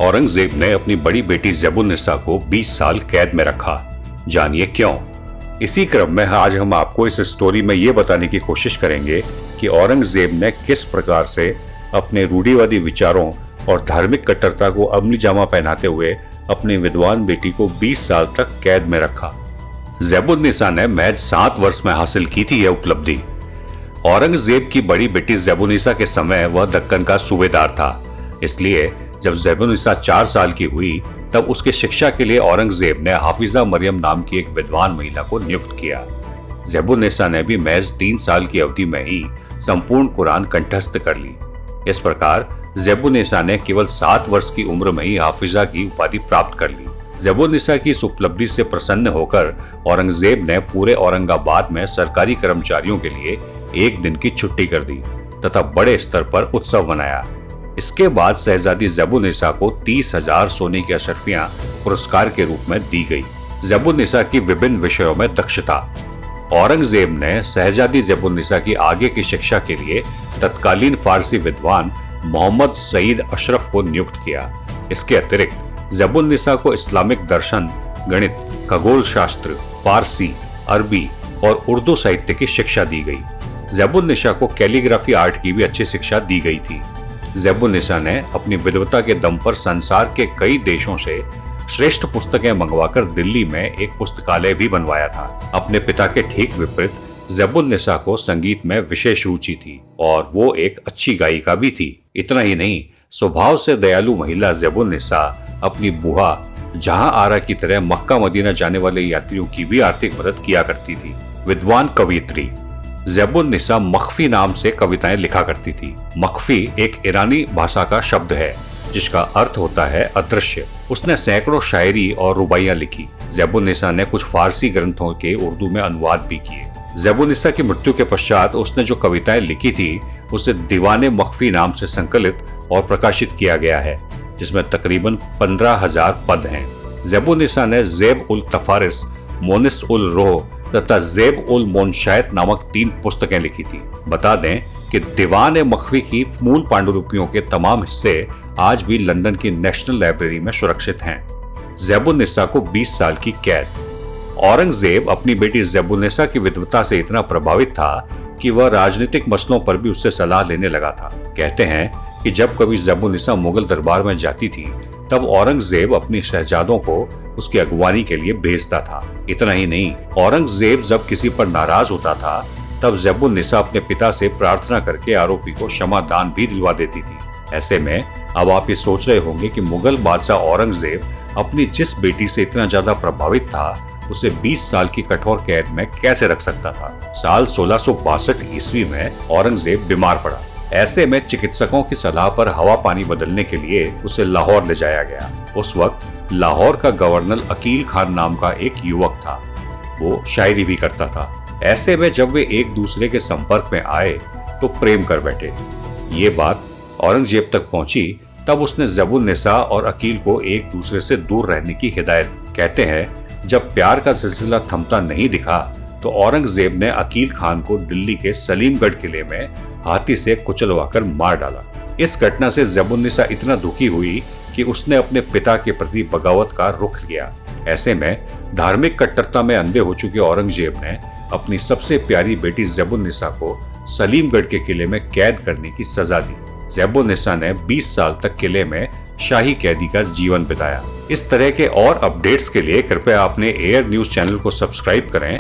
औरंगजेब ने अपनी बड़ी बेटी ज़ेबुन्निसा को 20 साल कैद में रखा। जानिए क्यों। इसी क्रम में आज हम आपको इस स्टोरी में ये बताने की कोशिश करेंगे कि औरंगजेब ने किस प्रकार से अपने रूढ़िवादी विचारों और धार्मिक कट्टरता को अमली जामा पहनाते हुए अपनी विद्वान बेटी को 20 साल तक कैद में रखा। ज़ेबुन्निसा ने महज 7 वर्ष में हासिल की थी यह उपलब्धि। औरंगजेब की बड़ी बेटी ज़ेबुन्निसा के समय वह दक्कन का सूबेदार था, इसलिए जब ज़ेबुन्निसा 4 साल की हुई तब उसके शिक्षा के लिए औरंगजेब ने हाफिजा मरियम नाम की एक विद्वान महिला को नियुक्त किया। ज़ेबुन्निसा ने भी महज 3 साल की अवधि में ही संपूर्ण कुरान कंठस्थ कर ली। इस प्रकार ज़ेबुन्निसा ने केवल 7 वर्ष की उम्र में ही हाफिजा की उपाधि प्राप्त कर ली। ज़ेबुन्निसा की इस उपलब्धि से प्रसन्न होकर औरंगजेब ने पूरे औरंगाबाद में सरकारी कर्मचारियों के लिए एक दिन की छुट्टी कर दी तथा बड़े स्तर पर उत्सव मनाया। इसके बाद शहजादी ज़ेबुन्निसा को 30,000 सोने की अशर्फियां पुरस्कार के रूप में दी गई। ज़ेबुन्निसा की विभिन्न विषयों में दक्षता। औरंगजेब ने शहजादी ज़ेबुन्निसा की आगे की शिक्षा के लिए तत्कालीन फारसी विद्वान मोहम्मद सईद अशरफ को नियुक्त किया। इसके अतिरिक्त ज़ेबुन्निसा को इस्लामिक दर्शन, गणित, खगोल शास्त्र, फारसी, अरबी और उर्दू साहित्य की शिक्षा दी गई। ज़ेबुन्निसा को कैलीग्राफी आर्ट की भी अच्छी शिक्षा दी गई थी। ज़ेबुन्निसा ने अपनी विद्वता के दम पर संसार के कई देशों से श्रेष्ठ पुस्तकें मंगवाकर दिल्ली में एक पुस्तकालय भी बनवाया था। अपने पिता के ठीक विपरीत ज़ेबुन्निसा को संगीत में विशेष रुचि थी और वो एक अच्छी गायिका भी थी। इतना ही नहीं, स्वभाव से दयालु महिला ज़ेबुन्निसा अपनी बुआ जहां आरा की तरह मक्का मदीना जाने वाले यात्रियों की भी आर्थिक मदद किया करती थी। विद्वान कवियत्री। ज़ेबुन्निसा मख्फी नाम से कविताएं लिखा करती थी। मख्फी एक ईरानी भाषा का शब्द है जिसका अर्थ होता है अदृश्य। उसने सैकड़ों शायरी और रुबाइयां लिखी। ज़ेबुन्निसा ने कुछ फारसी ग्रंथों के उर्दू में अनुवाद भी किए। ज़ेबुन्निसा की मृत्यु के पश्चात उसने जो कविताएं लिखी थी उसे दीवाने मख्फी नाम से संकलित और प्रकाशित किया गया है, जिसमें तकरीबन 15,000 पद हैं। ज़ेबुन्निसा ने ज़ेब उल तफारिस, मोनिस उल रोह तथा ज़ेब उल मोनशायत नामक 3 पुस्तकें लिखी थी। बता दें कि दीवान मख्फी की मूल पांडुलिपियों के तमाम हिस्से आज भी लंदन की नेशनल लाइब्रेरी में सुरक्षित हैं। ज़ेबुन्निसा को 20 साल की कैद। औरंगजेब अपनी बेटी ज़ेबुन्निसा की विद्वता से इतना प्रभावित था कि वह राजनीतिक मसलों पर भी उससे सलाह लेने लगा था। कहते हैं कि जब कभी ज़ेबुन्निसा मुगल दरबार में जाती थी तब औरंगजेब अपनी शहजादों को उसकी अगवानी के लिए भेजता था। इतना ही नहीं, औरंगजेब जब किसी पर नाराज होता था तब ज़ेबुन्निसा अपने पिता से प्रार्थना करके आरोपी को क्षमा दान भी दिलवा देती थी। ऐसे में अब आप ये सोच रहे होंगे कि मुगल बादशाह औरंगजेब अपनी जिस बेटी से इतना ज्यादा प्रभावित था उसे 20 साल की कठोर कैद में कैसे रख सकता था। साल 1662 ईस्वी में औरंगजेब बीमार पड़ा। ऐसे में चिकित्सकों की सलाह पर हवा पानी बदलने के लिए उसे लाहौर ले जाया गया। उस वक्त लाहौर का गवर्नर अकील खान नाम का एक युवक था। वो शायरी भी करता था। ऐसे में जब वे एक दूसरे के संपर्क में आए तो प्रेम कर बैठे। ये बात औरंगजेब तक पहुंची तब उसने ज़ेबुन्निसा और अकील को एक दूसरे से दूर रहने की हिदायत। कहते हैं जब प्यार का सिलसिला थमता नहीं दिखा तो औरंगजेब ने अकील खान को दिल्ली के सलीमगढ़ किले में हाथी से कुचलवाकर मार डाला। इस घटना से ज़ेबुन्निसा इतना दुखी हुई कि उसने अपने पिता के प्रति बगावत का रुख किया। ऐसे में धार्मिक कट्टरता में अंधे हो चुके औरंगजेब ने अपनी सबसे प्यारी बेटी ज़ेबुन्निसा को सलीमगढ़ के किले में कैद करने की सजा दी। ज़ेबुन्निसा ने 20 साल तक किले में शाही कैदी का जीवन बिताया। इस तरह के और अपडेट्स के लिए कृपया अपने एयर न्यूज चैनल को सब्सक्राइब करें